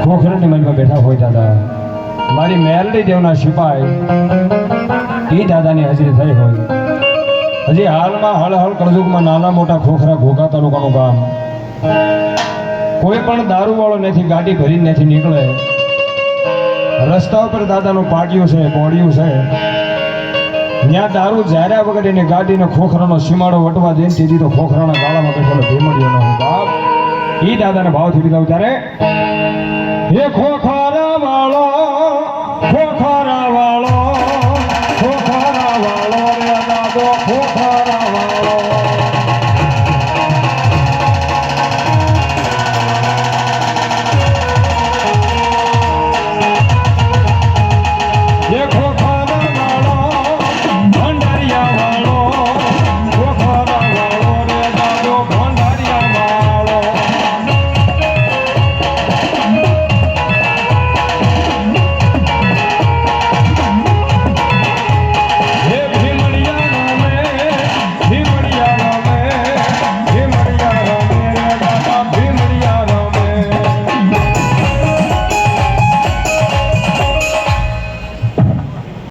ખોખરાની મનમાં બેઠા હોય દાદા, મારી મેલડી દેવના સિપાઈ એ દાદાની હાજરી થઈ હોય. હજી હાલમાં હળ કળજુગમાં નાના મોટા ખોખરા ઘોઘા તાલુકાનું ગામ, કોઈ પણ દારૂ વાળો નથી, ગાડી ભરી નથી નીકળે. રસ્તા ઉપર દાદાનું પાટિયું છે, કોડિયું છે, ત્યાં દારૂ જાર્યા વગર એની ગાડીને ખોખરાનો સીમાડો વટવા દે તેથી તો ખોખરાના ગાળામાં બેઠેલો ભીમડીયો નો બાપ ઈ દાદાને ભાવથી લીધા ત્યારે હે ખોખા